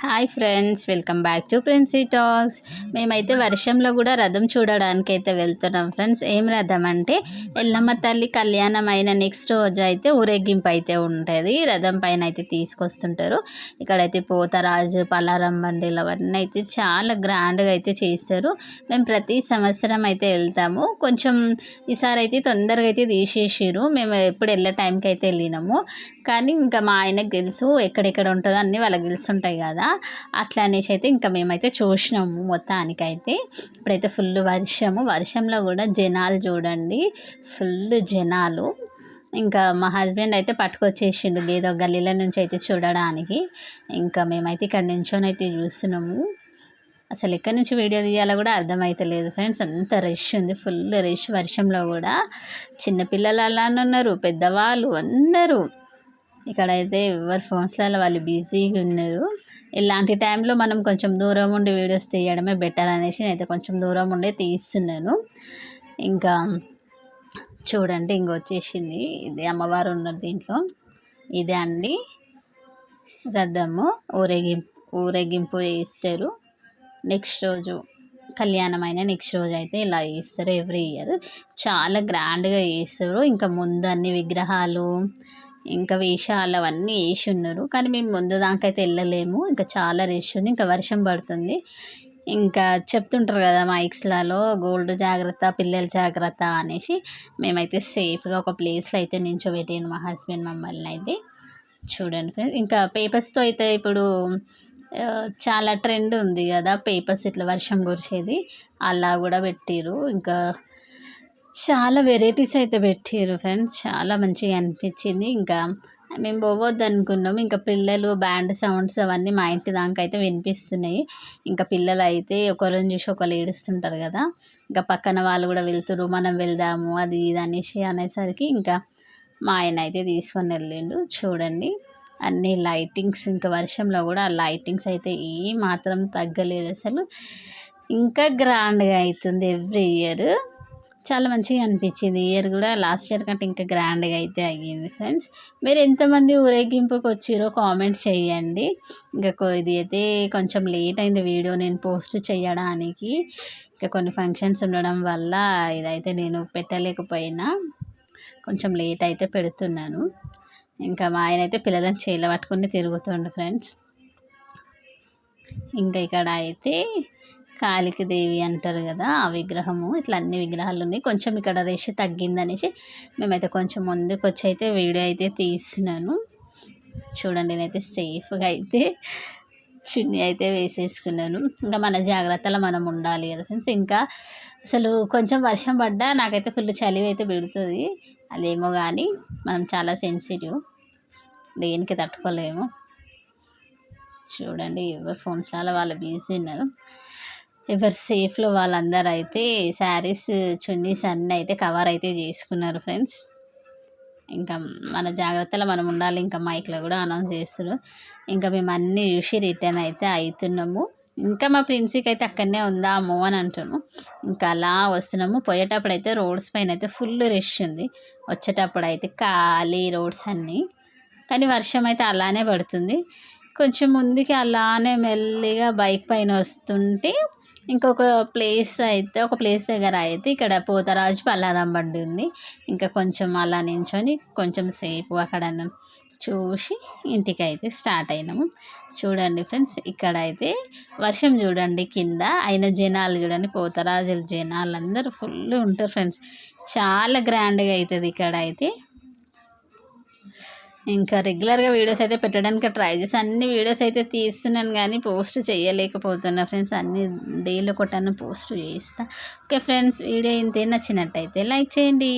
Hi friends, welcome back to Princy talks. మేమైతే వర్షంలో కూడా రథం చూడడానికి అయితే వెళ్తున్నాం ఫ్రెండ్స్. ఏం రథం అంటే ఎల్లమ్మ తల్లి కళ్యాణం అయిన నెక్స్ట్ రోజు అయితే ఊరేగింపు అయితే ఉంటుంది. రథం పైన అయితే తీసుకొస్తుంటారు. ఇక్కడైతే పోతరాజు, పలారం బండిలు అవన్నీ అయితే చాలా గ్రాండ్గా అయితే చేస్తారు. మేము ప్రతి సంవత్సరం అయితే వెళ్తాము. కొంచెం ఈసారి అయితే తొందరగా అయితే తీసేసారు. మేము ఎప్పుడు వెళ్ళే టైంకి అయితే వెళ్ళినాము. కానీ ఇంకా మా ఆయనకు తెలుసు ఎక్కడెక్కడ ఉంటుందో అన్నీ వాళ్ళకి తెలుసుంటాయి కదా. అట్లా అనేసి అయితే ఇంకా మేమైతే చూసినాము మొత్తానికైతే. ఇప్పుడైతే ఫుల్ వర్షంలో కూడా జనాలు చూడండి, ఫుల్ జనాలు. ఇంకా మా హస్బెండ్ అయితే పట్టుకొచ్చేసిండు ఏదో గల్లీల నుంచి అయితే చూడడానికి. ఇంకా మేమైతే ఇక్కడ నుంచొని అయితే చూస్తున్నాము. అసలు ఎక్కడి నుంచి వీడియో తీయాలో కూడా అర్థమవుతలేదు ఫ్రెండ్స్. అంత రష్ ఉంది, ఫుల్ రష్. వర్షంలో కూడా చిన్నపిల్లలు అలానే ఉన్నారు, పెద్దవాళ్ళు అందరూ. ఇక్కడైతే ఎవరి ఫోన్స్లలో వాళ్ళు బిజీగా ఉన్నారు. ఇలాంటి టైంలో మనం కొంచెం దూరం ఉండి వీడియోస్ తీయడమే బెటర్ అనేసి నేనైతే కొంచెం దూరం ఉండే తీస్తున్నాను. ఇంకా చూడండి, ఇంకొచ్చేసింది ఇది అమ్మవారు ఉన్నారు దీంట్లో. ఇదే అండి రథము. ఊరేగింపు చేస్తారు. నెక్స్ట్ రోజు కళ్యాణమైన నెక్స్ట్ రోజు అయితే ఇలా చేస్తారు ఎవ్రీ ఇయర్. చాలా గ్రాండ్గా చేస్తారు. ఇంకా ముందు అన్ని విగ్రహాలు, ఇంకా వేషాలు అవన్నీ వేసి ఉన్నారు. కానీ మేము ముందు దాకైతే వెళ్ళలేము, ఇంకా చాలా రష్ ఉంది. ఇంకా వర్షం పడుతుంది. ఇంకా చెప్తుంటారు కదా మైక్స్లలో, గోల్డ్ జాగ్రత్త, పిల్లల జాగ్రత్త అనేసి. మేమైతే సేఫ్గా ఒక ప్లేస్లో అయితే నించోబెట్టాను మా హస్బెండ్ మమ్మల్ని అయితే. చూడండి ఫ్రెండ్స్, ఇంకా పేపర్స్తో అయితే ఇప్పుడు చాలా ట్రెండ్ ఉంది కదా పేపర్స్ ఇట్లా వర్షం కురిసేది, అలా కూడా పెట్టిరు. ఇంకా చాలా వెరైటీస్ అయితే పెట్టారు ఫ్రెండ్స్. చాలా మంచిగా అనిపించింది. ఇంకా మేము పోవద్దు అనుకున్నాం. ఇంకా పిల్లలు బ్యాండ్ సౌండ్స్ అవన్నీ మా ఇంటి దాకా అయితే వినిపిస్తున్నాయి. ఇంకా పిల్లలు అయితే ఒకరిని చూసి ఒకరు ఏడుస్తుంటారు కదా. ఇంకా పక్కన వాళ్ళు కూడా వెళ్తురు, మనం వెళ్దాము అది ఇది అనేసరికి ఇంకా మా ఆయన అయితే తీసుకొని వెళ్ళిండు. చూడండి అన్ని లైటింగ్స్, ఇంకా వర్షంలో కూడా ఆ లైటింగ్స్ అయితే ఏ మాత్రం తగ్గలేదు అసలు. ఇంకా గ్రాండ్గా అవుతుంది ఎవ్రీ ఇయర్. చాలా మంచిగా అనిపించింది. ఇయర్ కూడా లాస్ట్ ఇయర్ కంటే ఇంకా గ్రాండ్గా అయితే అయ్యింది ఫ్రెండ్స్. మీరు ఎంతమంది ఊరేగింపుకి వచ్చిరో కామెంట్ చేయండి. ఇంకా ఇది అయితే కొంచెం లేట్ అయింది వీడియో నేను పోస్ట్ చేయడానికి. ఇంకా కొన్ని ఫంక్షన్స్ ఉండడం వల్ల ఇదైతే నేను పెట్టలేకపోయినా, కొంచెం లేట్ అయితే పెడుతున్నాను. ఇంకా మా ఆయన అయితే పిల్లలను చేయిలో పట్టుకుని తిరుగుతుండు ఫ్రెండ్స్. ఇంకా ఇక్కడ అయితే కాళిక దేవి అంటారు కదా, ఆ విగ్రహము. ఇట్లా అన్ని విగ్రహాలు ఉన్నాయి. కొంచెం ఇక్కడ రష్ తగ్గిందనేసి మేమైతే కొంచెం ముందుకు వచ్చి అయితే వీడియో అయితే తీస్తున్నాను. చూడండి, నేనైతే సేఫ్గా అయితే చున్నీ అయితే వేసేసుకున్నాను. ఇంకా మన జాగ్రత్తలో మనం ఉండాలి కదా ఫ్రెండ్స్. ఇంకా అసలు కొంచెం వర్షం పడ్డా నాకైతే ఫుల్ చలి అయితే పెడుతుంది. అదేమో కానీ మనం చాలా సెన్సిటివ్, దేనికి తట్టుకోలేము. చూడండి, ఎవరి ఫోన్స్లలో వాళ్ళు బిజీ ఉన్నారు. ఎవరు సేఫ్లో వాళ్ళందరూ అయితే శారీస్, చున్నీస్ అన్నీ అయితే కవర్ అయితే చేసుకున్నారు ఫ్రెండ్స్. ఇంకా మన జాగ్రత్తలో మనం ఉండాలి. ఇంకా మైక్లో కూడా అనౌన్స్ చేస్తున్నారు. ఇంకా మేము అన్నీ చూసి రిటర్న్ అయితే అవుతున్నాము. ఇంకా మా ప్రిన్సీకి అయితే అక్కడనే ఉందాము అని అంటున్నాము. ఇంకా అలా వస్తున్నాము. పోయేటప్పుడు అయితే రోడ్స్ పైన అయితే ఫుల్ రష్ ఉంది, వచ్చేటప్పుడు అయితే ఖాళీ రోడ్స్ అన్నీ. కానీ వర్షం అయితే అలానే పడుతుంది. కొంచెం ముందుకి అలానే మెల్లిగా బైక్ పైన వస్తుంటే ఇంకొక ప్లేస్ దగ్గర అయితే ఇక్కడ పోతరాజు పలారం బండి ఉంది. ఇంకా కొంచెం అలా నించొని కొంచెం సేపు అక్కడ చూసి ఇంటికి అయితే స్టార్ట్ అయినాము. చూడండి ఫ్రెండ్స్, ఇక్కడ అయితే వర్షం చూడండి, కింద అయిన జనాలు చూడండి, పోతరాజుల జనాలు అందరూ ఫుల్ ఉంటారు ఫ్రెండ్స్. చాలా గ్రాండ్గా అవుతుంది ఇక్కడ అయితే. ఇంకా రెగ్యులర్గా వీడియోస్ అయితే పెట్టడానికి ట్రై చేసి అన్ని వీడియోస్ అయితే తీస్తున్నాను కానీ పోస్ట్ చేయలేకపోతున్నా ఫ్రెండ్స్. అన్ని డైలీ ఒకటన్నా పోస్ట్ చేస్తా. ఓకే ఫ్రెండ్స్, వీడియో ఇంతే. నచ్చినట్టయితే లైక్ చేయండి.